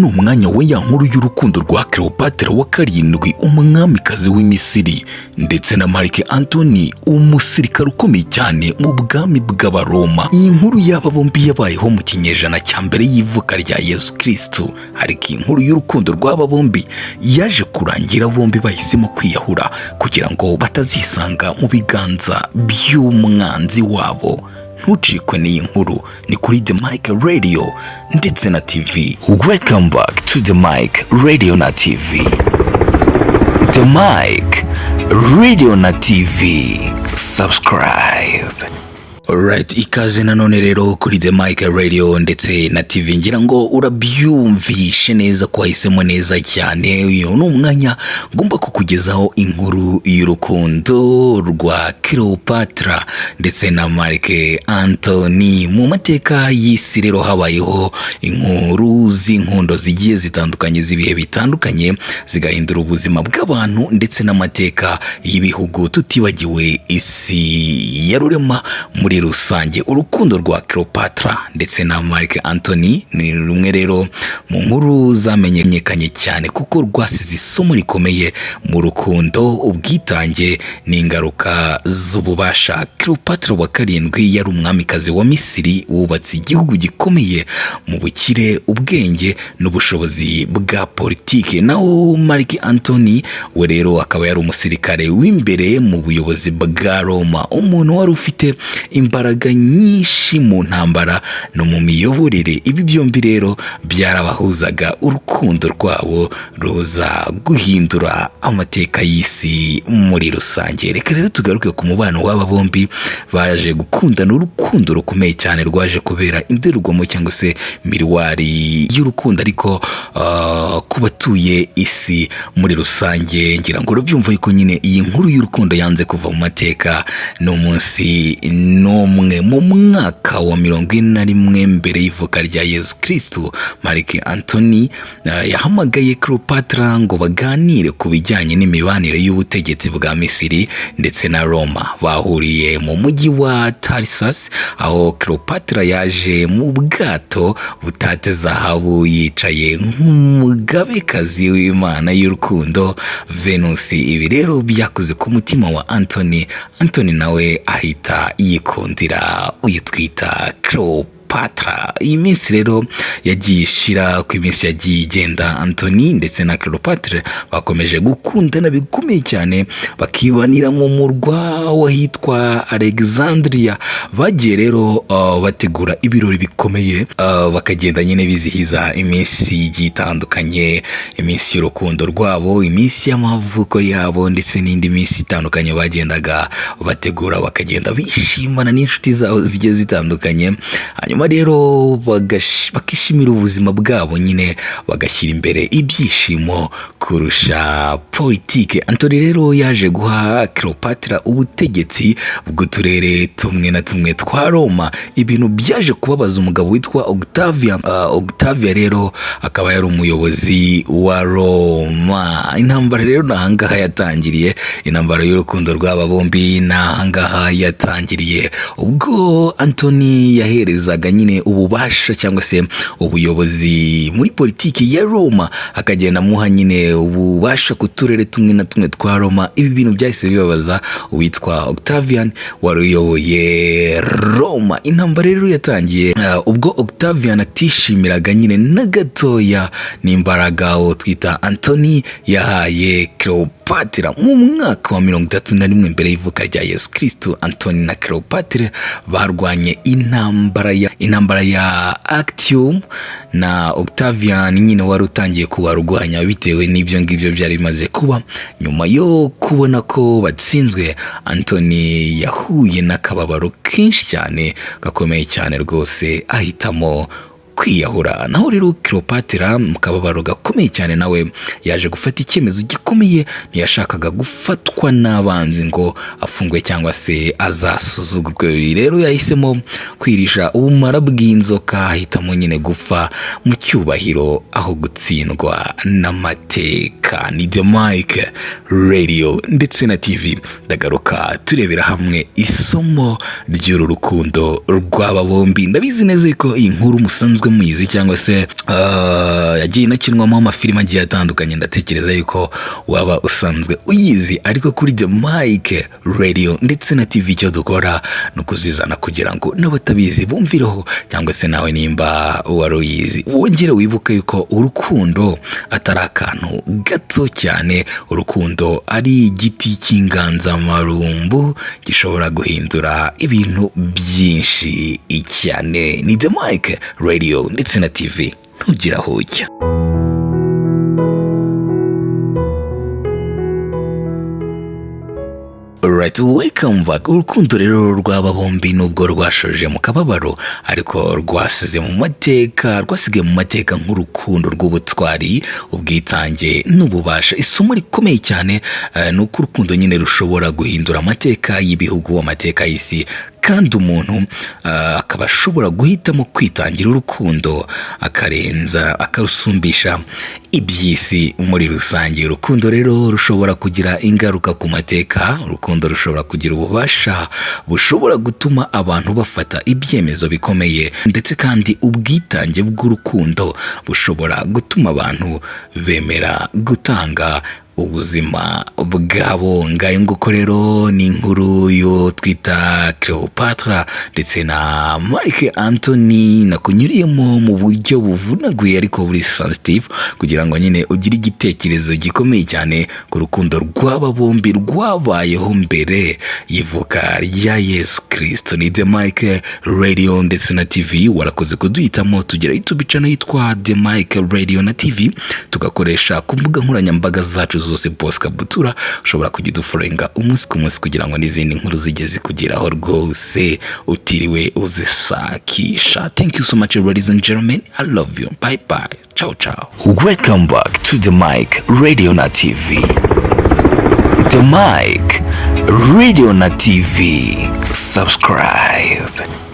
ni umwanya wa ya nkuru y'urukundo rwa Cleopatra wa karindwi, umwamikazi w'imisiri, ndetse na Antony, umusirikare ukomeye cyane mu bwami bw'abaroma. Iyi nkuru y'aba bombi yabayeho mu kinyejana cya mbere y'ivuka rya Yesu Kristo, ariko inkuru y'urukundo rw'aba bombi yaje kurangira bombi bahisemo kwiyahura kugira ngo batazisanga mu biganza by'umwanzi wabo. Ntucikwe n'iyi nkuru, ni kuri The Mic Radio ndetse na TV. Welcome back to The Mic Radio na TV. The Mic Radio na TV. Subscribe. Alright, ikaze nanone rero kuri The Mic Radio ndetse na TV. Ngira ngo urabyumvishe neza ko wahisemo neza cyane. Uyu ni umwanya ngomba kukugezaho inkuru y'urukundo rwa Cleopatra ndetse na Antony. Mu mateka y'isi rero habayeho inkuru z'inkundo zigiye zitandukanye z'ibihe bitandukanye zigahindura ubuzima bw'abantu ndetse n'amateka y'ibihugu, tutibagiwe isi ya rurema muri rusange. Urukundo rwa Cleopatra ndetse na Antony ni rumwe rero mu nkuru zamenyekanye cyane kuko rwasize isomo rikomeye mu rukundo, ubwitange n'ingaruka z'ububasha. Cleopatra wa karindwi yari umwamikazi wa Misiri wubatse igihugu gikomeye mu bukire, ubwenge n'ubushobozi bwa politike. Naho Antony we rero akaba yari umusirikare w'imbere mu buyobozi bwa Roma, umuntu wari ufite imbaraga nyinshi mu ntambara no mu miyoborere. Ibi byombi rero byarabahuzaga, urukundo rwabo ruza guhindura amateka y'isi muri rusange. Reka rero tugaruke ku mubano w'aba bombi baje gukundana, urukundo rukomeye cyane rwaje kubera indorerwamo cyangwa se miriwari y'urukundo, ariko ku batuye isi muri rusange. Ngira ngo urabyumva yuko nyine iyi nkuru y'urukundo yanze kuva mu mateka n'umunsi n'umwe. Mu mwaka wa 41 mbere y'ivuka rya Yesu Kristo, Antony yahamagaye Cleopatra ngo baganire ku bijyanye n'imibanire y'ubutegetsi bwa Misiri ndetse na Roma. Bahuriye mu mujyi wa Tarsus, aho Cleopatra yaje mu bwato butate zahabu yicaye nk'umugabekazi w'Imana y'urukundo Venus. Ibi rero byakoze ku mutima wa Antony nawe ahita yikundira uyitwita Cleopatra. Iyi minsi rero yagiye ishira, ku iminsi yagiye igenda, Antony ndetse na Cleopatra bakomeje gukundana bikomeye cyane, bakibanira mu murwa wahitwa Alexandria. Bagiye rero bategura ibirori bikomeye, bakagenda nyine bizihiza iminsi igiye itandukanye, iminsi y'urukundo rwabo, iminsi y'amavuko yabo ndetse n'indi minsi itandukanye bagendaga bategura, bakagenda bishimana n'inshuti zabo zigiye zitandukanye. Hanyuma rero bakishimira ubuzima bwabo, nyine bagashyira imbere ibyishimo kurusha politike. Antony rero yaje guha Cleopatra ubutegetsi bw'uturere tumwe na tumwe twa Roma. Ibintu byaje kubabaza umugabo witwa Octavia rero akaba yari umuyobozi wa Roma. Intambara rero nahangaha yatangiriye, intambara y'urukundo rw'aba bombi nahangaha yatangiriye ubwo Antony yaherezaga nyine ububasha cyangwa se ubuyobozi muri politiki ya Roma, akagenda muha nyine ububasha ku turere tumwe na tumwe twa Roma. Ibi bintu byahise bibabaza uwitwa Octavian wari uyoboye Roma. Intambara rero yatangiye ubwo Octavian atishimiraga nyine na gatoya n'imbaraga twita Antony yahaye Cleopatra. Mu mwaka wa 31 mbere y'ivuka rya Yesu Kristo, Antony na Cleopatra barwanye intambara ya Actium, na Octavian nyine wari utangiye kubarwanya bitewe n'ibyo ngibyo byari bimaze kuba. Nyuma yo kubona ko batsinzwe, Antony yahuye n'akababaro kenshi cyane gakomeye cyane rwose, ahitamo kwiyahura. Naho rero Cleopatra mu kababaro gakomeye cyane nawe yaje gufata icyemezo gikomeye. Ntiyashakaga gufatwa n'abanzi ngo afungwe cyangwa se azasuzugurwe. Rero yahisemo kwirisha ubumara bw'inzoka, ahitamo nyine gupfa mu cyubahiro aho gutsindwa n'amateka. Ni The Mic Radio ndetse na TV. Ndagaruka turebera hamwe isomo ry'uru rukundo rw'aba bombi. Ndabizi neza ko iyi nkuru musanzwe muyizi cyangwa se yagiye inakinwamo amafilime agiye atandukanye, ndatekereza yuko waba usanzwe uyizi. Ariko kuri The Mic Radio ndetse na TV icyo dukora no kuzizana kugira ngo n'abatabizi bumvireho, cyangwa se nawe nimba wari uyizi wongere wibuke yuko urukundo atari akantu gato cyane. Urukundo ari igiti cy'inganzamarumbu gishobora guhindura ibintu byinshi cyane. Ni The Mic Radio ndetse na TV, ntugira aho ujya. Alright, welcome back. Urukundo rero rw'aba bombi nubwo rwashoje mu kababaro, ariko rwasize mu mateka nk'urukundo rw'ubutwari, ubwitange n'ububasha. Isomo rikomeye cyane nuko urukundo nyine rushobora guhindura amateka y'ibihugu, amateka y'isi, kandi umuntu akaba ashobora guhitamo kwitangira urukundo akarusumbisha iby'isi muri rusange. Urukundo rero rushobora kugira ingaruka ku mateka. Urukundo rushobora kugira ububasha bushobora gutuma abantu bafata ibyemezo bikomeye, ndetse kandi ubwitange bw'urukundo bushobora gutuma abantu bemera gutanga ubuzima bwabo. Ngayo nguko rero ni inkuru yo twita Cleopatra ndetse na Mark Antony, nakunyuriyemo mu buryo buvunaguye ariko buri sensitive, kugira ngo nyine ugire igitekerezo gikomeye cyane ku rukundo rw'aba bombi rwabayeho mbere y'ivuka rya Yesu Kristo. Ni The Mic Radio ndetse na TV, warakoze kuduhitamo. Tugera YouTube channel yitwa The Mic Radio na TV, tugakoresha ku mbuga nkoranyambaga zacu zose Bosca Butura. Ushobora kugiduforenga umunsi ku munsi kugira ngo n'izindi nkuru zigeze kugeraho rwose utiriwe uzisakisha. Thank you so much ladies and gentlemen, I love you, bye bye, ciao ciao. Welcome back to The Mic Radio na TV. The Mic Radio na TV, subscribe.